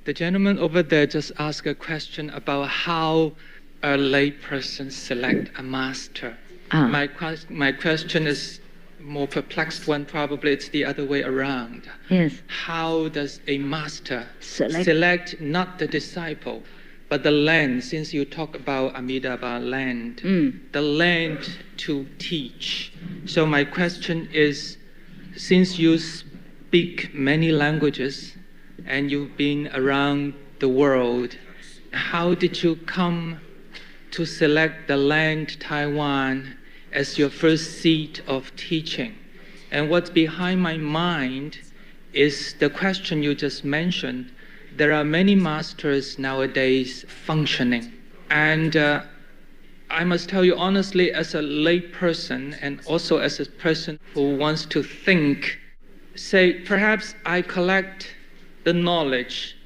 The gentleman over there just asked a question about how a lay person select a master. My question is more perplexed one. Probably it's the other way around. Yes. How does a master select not the disciple, but the land? Since you talk about Amitabha land, the land to teach. So my question is, since you speak many languages, and you've been around the world, how did you come to select the land Taiwan as your first seat of teaching? And what's behind my mind is the question you just mentioned. There are many masters nowadays functioning. And I must tell you honestly, as a lay person and also as a person who wants to think, say, perhaps I collect the knowledge,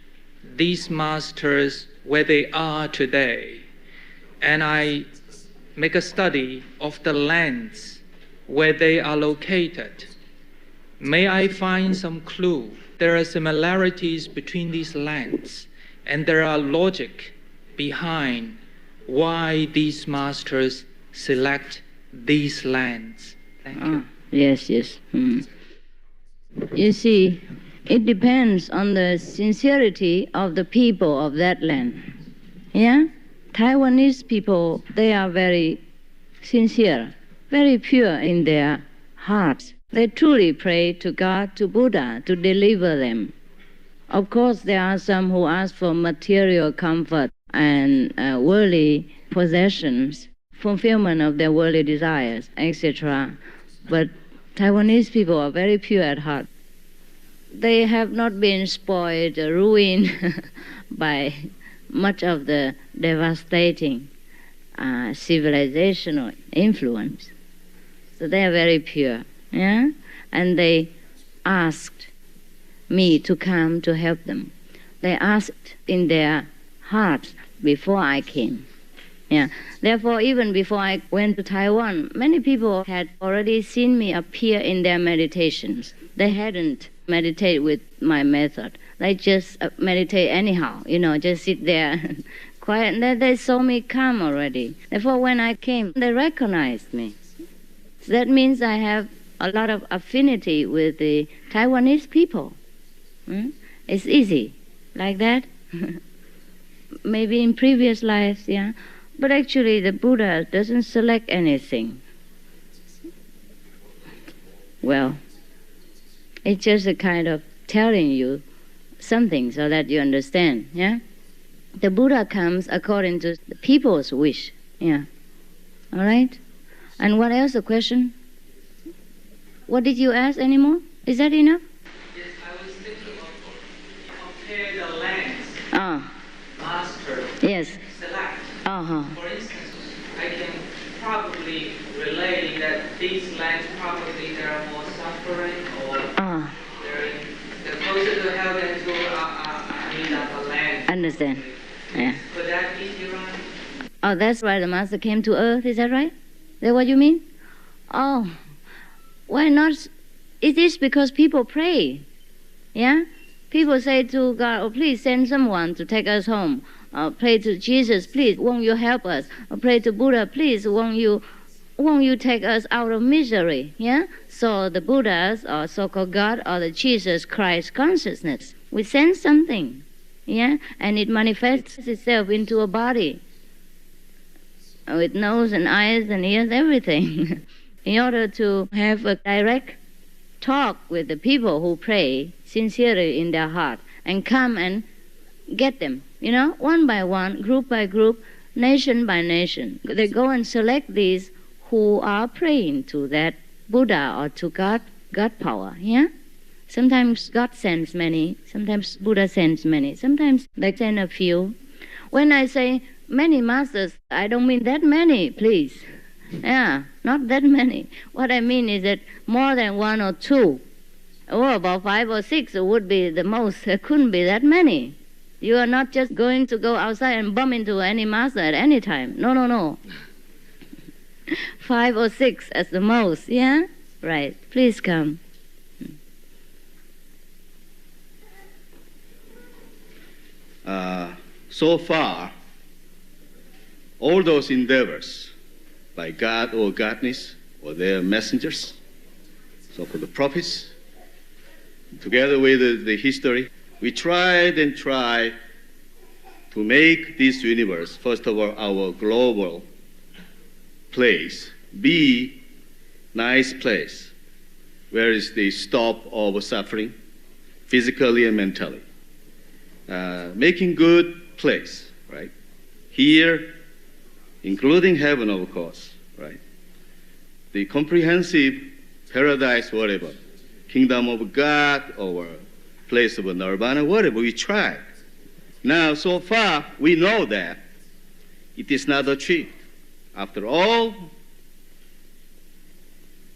these masters, where they are today, and I make a study of the lands where they are located. May I find some clue? There are similarities between these lands, and there are logic behind why these masters select these lands. Thank you. Yes. You see, it depends on the sincerity of the people of that land. Yeah? Taiwanese people, they are very sincere, very pure in their hearts. They truly pray to God, to Buddha, to deliver them. Of course, there are some who ask for material comfort and worldly possessions, fulfillment of their worldly desires, etc. But Taiwanese people are very pure at heart. They have not been spoiled, ruined by much of the devastating civilizational influence. So they are very pure, yeah? And they asked me to come to help them. They asked in their hearts before I came. Yeah. Therefore, even before I went to Taiwan, many people had already seen me appear in their meditations. They hadn't meditate with my method. They just meditate anyhow, just sit there quiet. And they saw me come already. Therefore, when I came, they recognized me. So that means I have a lot of affinity with the Taiwanese people. It's easy, like that. Maybe in previous lives, yeah. But actually, the Buddha doesn't select anything. Well, it's just a kind of telling you something so that you understand, yeah? The Buddha comes according to the people's wish, yeah. All right? And what else, the question? What did you ask anymore? Is that enough? Yes, I was thinking of compare the lands. Master. Yes. Select. Uh-huh. For instance, I can probably relate that these lands probably there are more suffering or they're closer to hell than to a land. Understand. Yeah. Could that be right? Oh, that's why the Master came to earth, is that right? Is that what you mean? Oh, why not? It is because people pray. Yeah? People say to God, oh, please send someone to take us home. Pray to Jesus, please, won't you help us? Or pray to Buddha, please, won't you take us out of misery? Yeah? So the Buddhas, or so-called God, or the Jesus Christ consciousness, we send something, yeah? And it manifests itself into a body with nose and eyes and ears, everything, in order to have a direct talk with the people who pray sincerely in their heart and come and get them, one by one, group by group, nation by nation. They go and select these who are praying to that Buddha or to God power, yeah? Sometimes God sends many, sometimes Buddha sends many, sometimes they send a few. When I say many masters, I don't mean that many, please. Yeah, not that many. What I mean is that more than one or two, or about 5 or 6 would be the most. It couldn't be that many. You are not just going to go outside and bump into any master at any time. No, no, no. 5 or 6 as the most, yeah? Right, please come. So far, all those endeavors by God or godness or their messengers, so-called the prophets, together with the history, we tried and tried to make this universe, first of all, our global place, be nice place, where is the stop of suffering, physically and mentally. Making good place, right? Here, including heaven, of course, right? The comprehensive paradise, whatever, kingdom of God or place of nirvana, whatever, we tried. Now, so far, we know that it is not achieved. After all,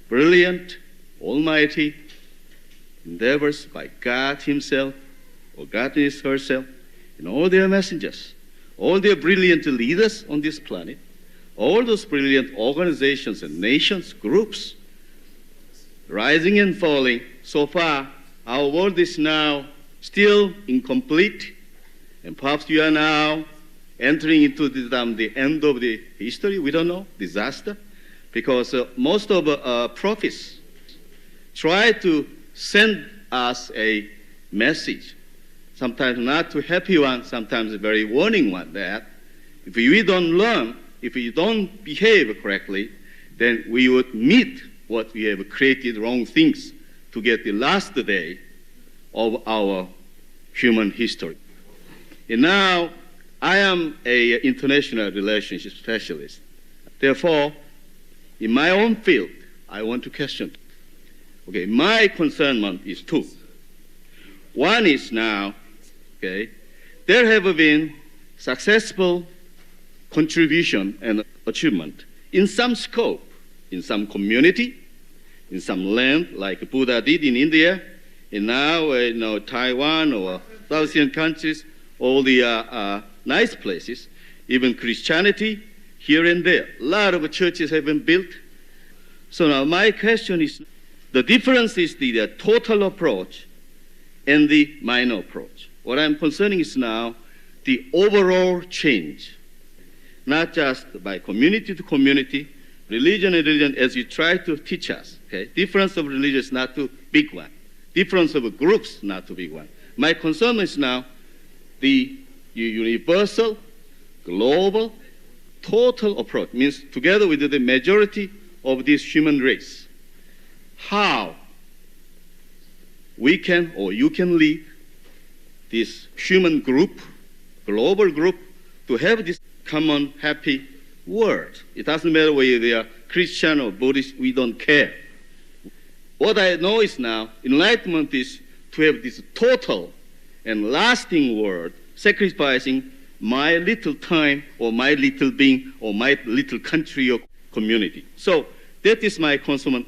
brilliant, almighty endeavors by God himself, or Godness herself, and all their messengers, all their brilliant leaders on this planet, all those brilliant organizations and nations, groups, rising and falling. So far, our world is now still incomplete, and perhaps we are now entering into the end of the history. We don't know, disaster, because most of prophets try to send us a message, sometimes not too happy one, sometimes a very warning one, that if we don't learn, if we don't behave correctly, then we would meet what we have created, wrong things, to get the last day of our human history. And now, I am an international relationship specialist. Therefore, in my own field, I want to question. Okay, my concernment is two. One is now, okay, there have been successful contribution and achievement in some scope, in some community, in some land, like Buddha did in India, and now Taiwan or Southern countries, all the nice places, even Christianity here and there. A lot of churches have been built. So now my question is, the difference is the total approach and the minor approach. What I'm concerning is now the overall change, not just by community to community, religion and religion, as you try to teach us. Okay? Difference of religion is not too big one. Difference of groups, not too big one. My concern is now the universal, global, total approach, means together with the majority of this human race, how we can or you can lead this human group, global group, to have this common happy world. It doesn't matter whether they are Christian or Buddhist, we don't care. What I know is now, enlightenment is to have this total and lasting world, sacrificing my little time or my little being or my little country or community. So that is my concern,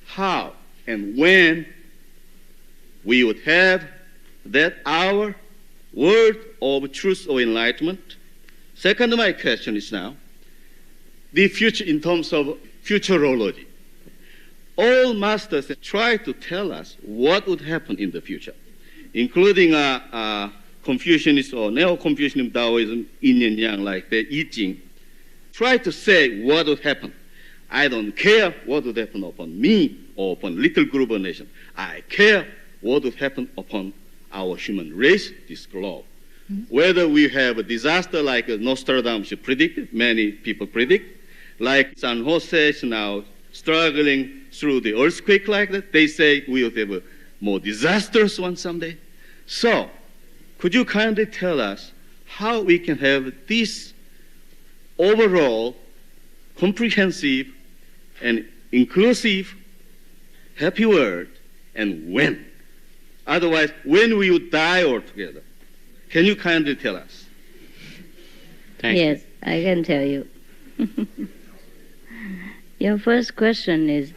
how and when we would have that our word of truth or enlightenment. Second, my question is now, the future in terms of futurology. All masters try to tell us what would happen in the future, including Confucianist or Neo-Confucianism, Taoism, Yin and Yang, like the GI榎. Try to say what would happen. I don't care what would happen upon me or upon little group of nation. I care what would happen upon our human race, this globe. Mm-hmm. Whether we have a disaster like Nostradamus predicted, many people predict, like San Jose is now struggling through the earthquake like that, they say we will have a more disastrous one someday. So, could you kindly tell us how we can have this overall comprehensive and inclusive happy world, and when? Otherwise, when will you die altogether? Can you kindly tell us? Yes, I can tell you. Your first question is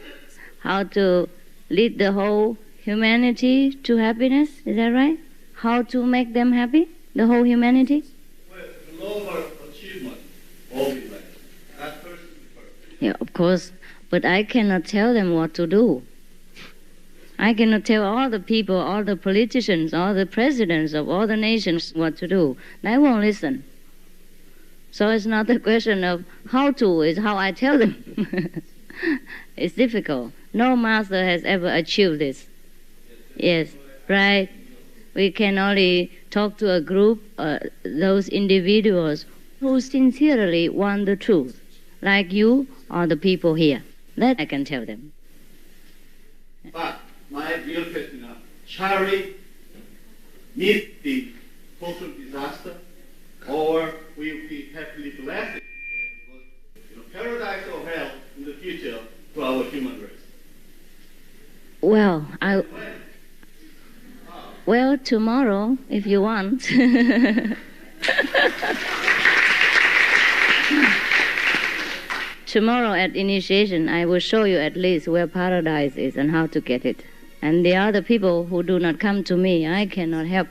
how to lead the whole humanity to happiness. Is that right? How to make them happy, the whole humanity? Well, global achievement, always like that person is perfect. Yeah, of course. But I cannot tell them what to do. I cannot tell all the people, all the politicians, all the presidents of all the nations what to do. They won't listen. So it's not a question of how to, it's how I tell them. It's difficult. No master has ever achieved this. Yes, right? We can only talk to a group, those individuals who sincerely want the truth, like you or the people here. That I can tell them. But my real question is, shall we meet the total disaster, or will we happily bless it? Paradise or hell in the future to our human race? Well, tomorrow, if you want. Tomorrow at initiation, I will show you at least where paradise is and how to get it. And the other people who do not come to me, I cannot help.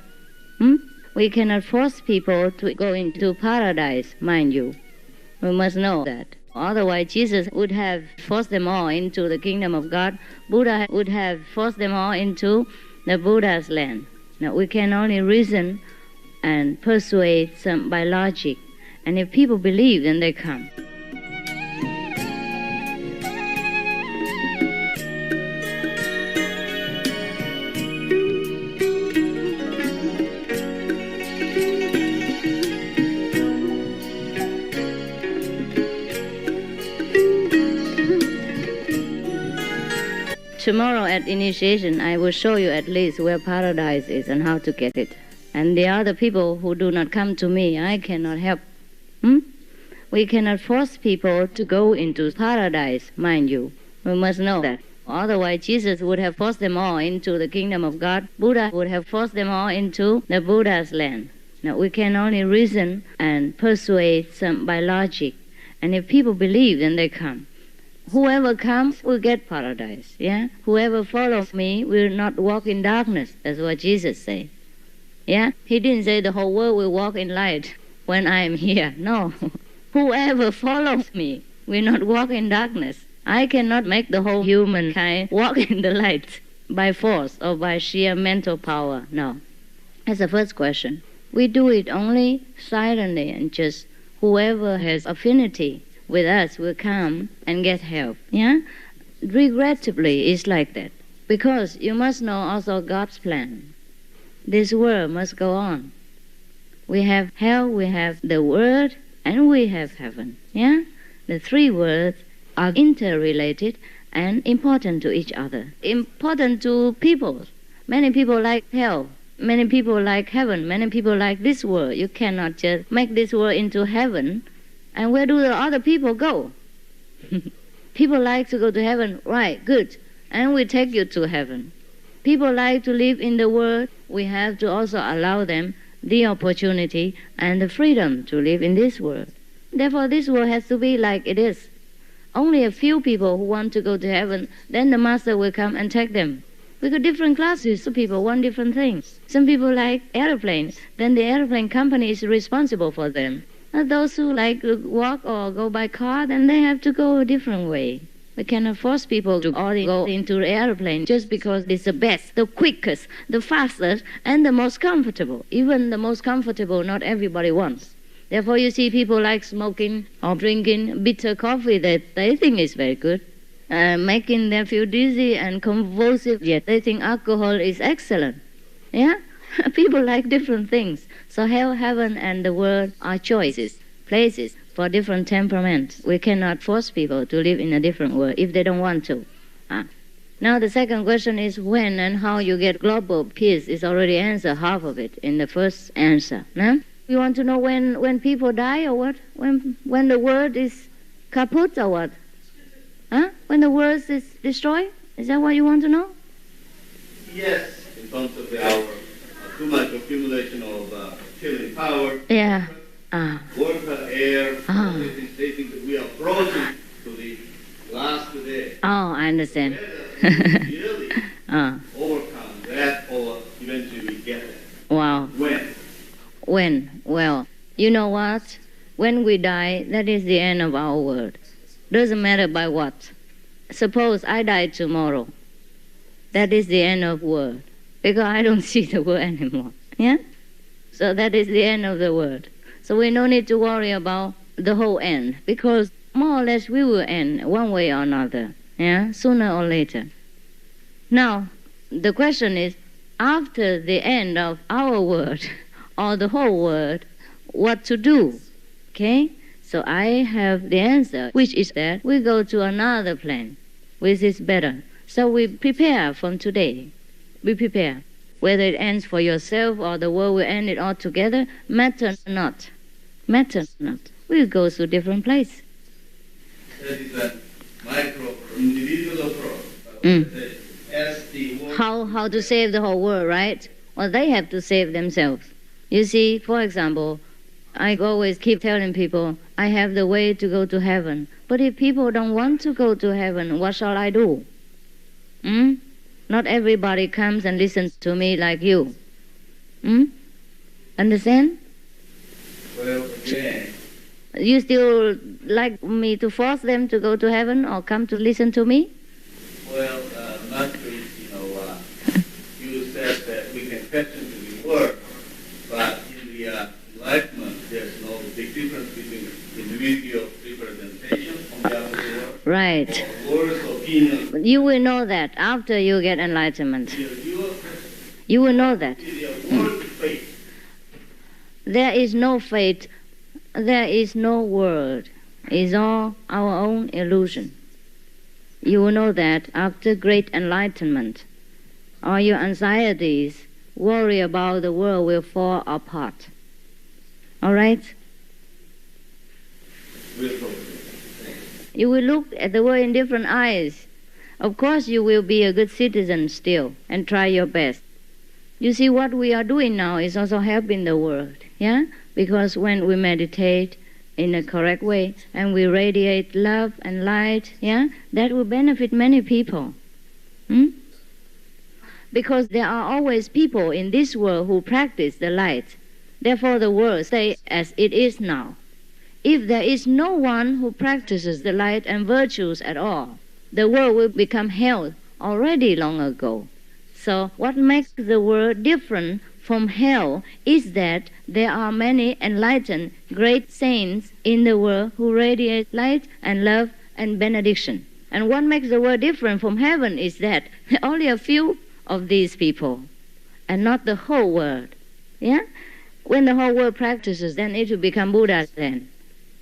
We cannot force people to go into paradise, mind you. We must know that. Otherwise, Jesus would have forced them all into the kingdom of God. Buddha would have forced them all into the Buddha's land. Now, we can only reason and persuade some by logic. And if people believe, then they come. Tomorrow at initiation, I will show you at least where paradise is and how to get it. And the other people who do not come to me, I cannot help. We cannot force people to go into paradise, mind you. We must know that. Otherwise, Jesus would have forced them all into the kingdom of God. Buddha would have forced them all into the Buddha's land. Now, we can only reason and persuade some by logic. And if people believe, then they come. Whoever comes will get paradise, yeah? Whoever follows me will not walk in darkness. That's what Jesus said, yeah? He didn't say the whole world will walk in light when I am here. No. Whoever follows me will not walk in darkness. I cannot make the whole humankind walk in the light by force or by sheer mental power. No. That's the first question. We do it only silently and just whoever has affinity with us will come and get help. Yeah? Regrettably, it's like that. Because you must know also God's plan. This world must go on. We have hell, we have the world, and we have heaven. Yeah? The three worlds are interrelated and important to each other. Important to people. Many people like hell. Many people like heaven. Many people like this world. You cannot just make this world into heaven. And where do the other people go? People like to go to heaven, right, good. And we take you to heaven. People like to live in the world. We have to also allow them the opportunity and the freedom to live in this world. Therefore, this world has to be like it is. Only a few people who want to go to heaven, then the master will come and take them. We got different classes. Some people want different things. Some people like airplanes. Then the airplane company is responsible for them. Those who like to walk or go by car, then they have to go a different way. We cannot force people to all go into the airplane just because it's the best, the quickest, the fastest, and the most comfortable. Even the most comfortable, not everybody wants. Therefore, you see people like smoking or drinking bitter coffee that they think is very good, making them feel dizzy and convulsive, yet they think alcohol is excellent. Yeah? People like different things. So hell, heaven, and the world are choices, places for different temperaments. We cannot force people to live in a different world if they don't want to. Now the second question is when and how you get global peace is already answered, half of it, in the first answer. No? You want to know when people die or what? When the world is kaput or what? When the world is destroyed? Is that what you want to know? Yes. terms of our too much accumulation of killing power, Yeah. water, air, all these things, they think that we are approaching to the last day. Oh, I understand. Whether we really overcome that or eventually we get there. Wow. When? Well, you know what? When we die, that is the end of our world. Doesn't matter by what. Suppose I die tomorrow. That is the end of world. Because I don't see the world anymore. Yeah? So that is the end of the world. So we no need to worry about the whole end. Because more or less we will end one way or another. Yeah? Sooner or later. Now, the question is, after the end of our world, or the whole world, what to do? Okay? So I have the answer, which is that we go to another plane, which is better. So we prepare from today. We prepare. Whether it ends for yourself or the world will end it all together, matter not. Matter not. We'll go to different place. That is a micro, individual approach. How to save the whole world, right? Well, they have to save themselves. You see, for example, I always keep telling people, I have the way to go to heaven. But if people don't want to go to heaven, what shall I do? Not everybody comes and listens to me like you. Understand? Well, again. You still like me to force them to go to heaven or come to listen to me? Well, not really, you said that we can question to the word, but in the enlightenment, there's no big difference between individual representation on the other world. Right. Or words, opinion. You will know that after you get enlightenment. You will know that. There is no fate. There is no world. It's all our own illusion. You will know that after great enlightenment. All your anxieties, worry about the world will fall apart. All right? You will look at the world in different eyes. Of course, you will be a good citizen still and try your best. You see, what we are doing now is also helping the world, yeah? Because when we meditate in a correct way and we radiate love and light, yeah, that will benefit many people. Because there are always people in this world who practice the light. Therefore, the world stays as it is now. If there is no one who practices the light and virtues at all, the world will become hell already long ago. So what makes the world different from hell is that there are many enlightened great saints in the world who radiate light and love and benediction. And what makes the world different from heaven is that only a few of these people and not the whole world. Yeah? When the whole world practices, then it will become Buddha then.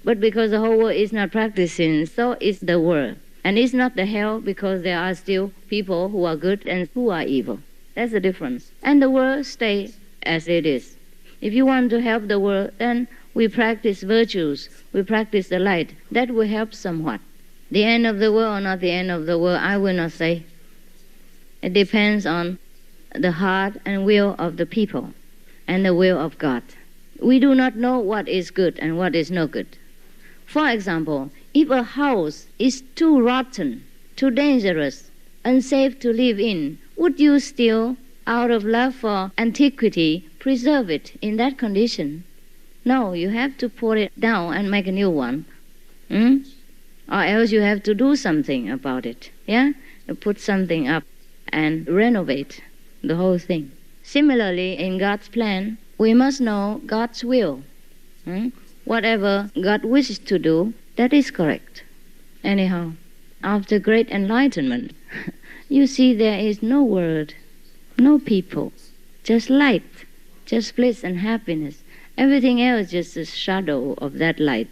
But because the whole world is not practicing, so is the world. And it's not the hell because there are still people who are good and who are evil. That's the difference. And the world stays as it is. If you want to help the world, then we practice virtues, we practice the light. That will help somewhat. The end of the world or not the end of the world, I will not say. It depends on the heart and will of the people and the will of God. We do not know what is good and what is no good. For example, if a house is too rotten, too dangerous, unsafe to live in, would you still, out of love for antiquity, preserve it in that condition? No, you have to pull it down and make a new one. Or else you have to do something about it. Yeah? You put something up and renovate the whole thing. Similarly, in God's plan, we must know God's will. Whatever God wishes to do, that is correct. Anyhow, after great enlightenment, you see there is no world, no people, just light, just bliss and happiness. Everything else is just a shadow of that light.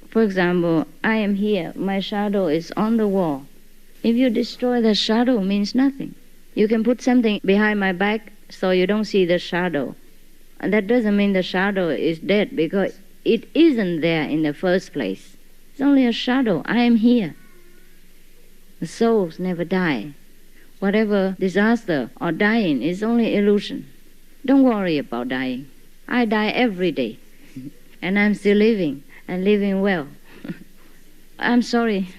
For example, I am here, my shadow is on the wall. If you destroy the shadow, it means nothing. You can put something behind my back so you don't see the shadow. And that doesn't mean the shadow is dead because it isn't there in the first place. It's only a shadow. I am here. The souls never die. whatever disaster or dying is only illusion. Don't worry about dying. I die every day, and I'm still living, and living well. I'm sorry.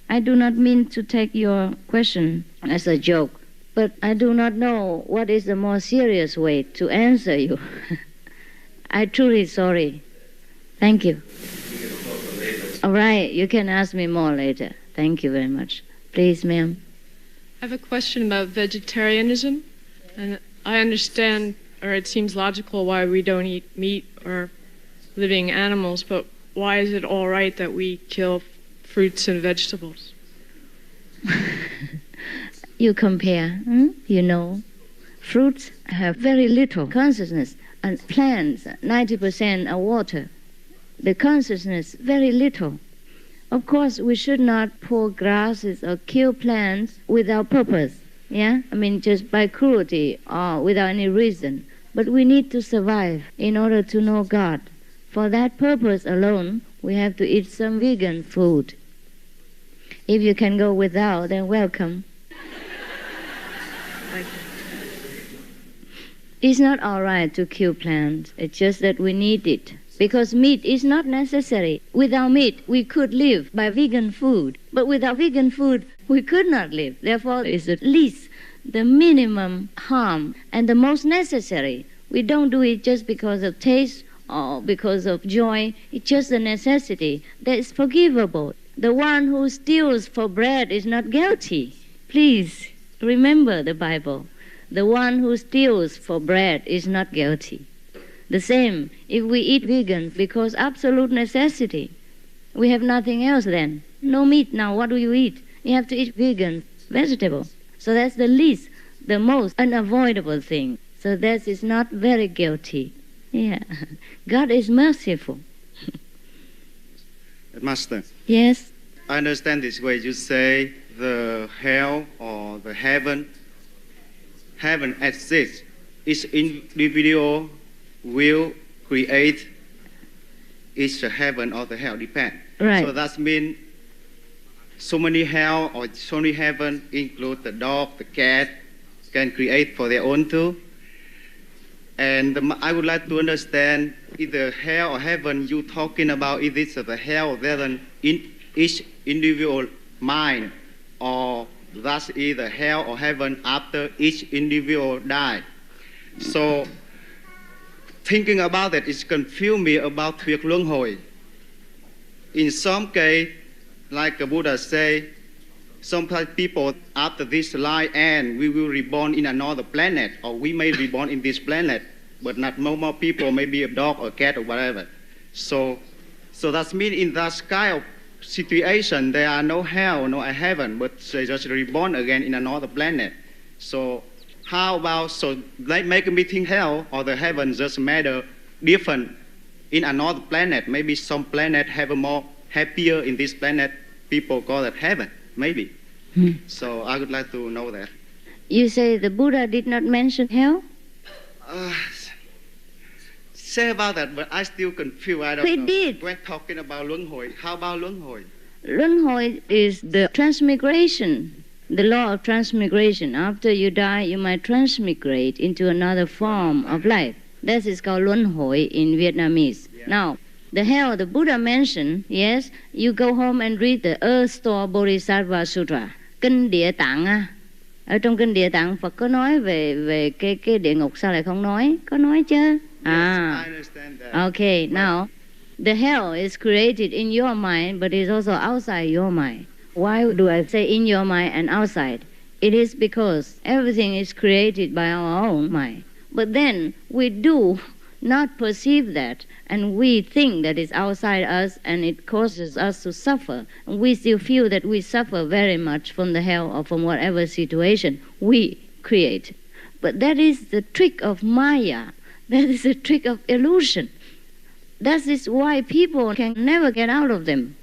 I do not mean to take your question as a joke, but I do not know what is the more serious way to answer you. I'm truly sorry. Thank you. All right, you can ask me more later. Thank you very much. Please, ma'am. I have a question about vegetarianism, and I understand, or it seems logical, why we don't eat meat or living animals, but why is it all right that we kill fruits and vegetables? You compare, you know, fruits have very little consciousness, and plants, 90% are water. The consciousness, very little. Of course, we should not pull grasses or kill plants without purpose, yeah? I mean, just by cruelty or without any reason. But we need to survive in order to know God. For that purpose alone, we have to eat some vegan food. If you can go without, then welcome. It's not all right to kill plants. It's just that we need it. Because meat is not necessary. Without meat, we could live by vegan food. But without vegan food, we could not live. Therefore, it's at least the minimum harm and the most necessary. We don't do it just because of taste or because of joy. It's just a necessity that is forgivable. The one who steals for bread is not guilty. Please remember the Bible. The one who steals for bread is not guilty. The same, if we eat vegan because absolute necessity, we have nothing else then. No meat now, what do you eat? You have to eat vegan vegetable. So that's the least, the most unavoidable thing. So that is not very guilty. Yeah. God is merciful. Master. Yes? I understand this way. You say the hell or the heaven exists. Each individual will create each heaven or the hell, depend. Right. So that means so many hell or so many heaven include the dog, the cat, can create for their own too. And I would like to understand either hell or heaven you talking about, is it the hell or heaven in each individual mind, or that's either hell or heaven after each individual die. So thinking about that, it's confused me about THUgsmåt luân hồi. In some case, like the Buddha say, some people after this life end, we will reborn in another planet, or we may reborn in this planet, but not more people, maybe a dog or cat or whatever. So that means in that kind of situation, there are no hell, no heaven, but they just reborn again in another planet. So how about, so they make me think hell or the heaven just matter different in another planet. Maybe some planet have a more happier in this planet, people call it heaven, maybe. So I would like to know that. You say the Buddha did not mention hell? Say about that, but I still confused. I don't know. Did. When talking about luân hồi, how about luân hồi? Luân hồi is the transmigration, the law of transmigration. After you die, you might transmigrate into another form of life. That is called luân hồi in Vietnamese. Yeah. Now, the hell the Buddha mentioned, yes, you go home and read the Earth Store Bodhisattva Sutra, Kinh Địa Tạng. Ở trong Kinh Địa Tạng, Phật có nói về cái địa ngục, sao lại không nói? Có nói chứ? Yes, I understand that. Okay, now, the hell is created in your mind, but is also outside your mind. Why do I say in your mind and outside? It is because everything is created by our own mind. But then we do not perceive that, and we think that it's outside us, and it causes us to suffer. And we still feel that we suffer very much from the hell or from whatever situation we create. But that is the trick of Maya. That is a trick of illusion. That is why people can never get out of them.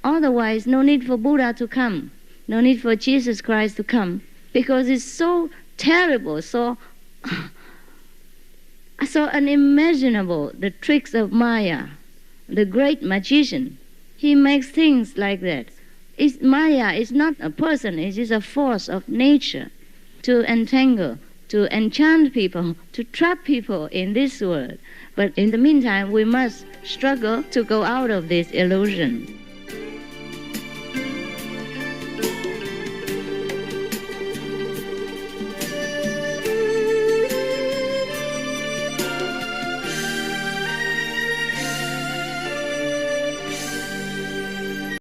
Otherwise, no need for Buddha to come. No need for Jesus Christ to come. Because it's so terrible, so unimaginable, the tricks of Maya, the great magician. He makes things like that. Maya is not a person, it is a force of nature to entangle, to enchant people, to trap people in this world. But in the meantime, we must struggle to go out of this illusion.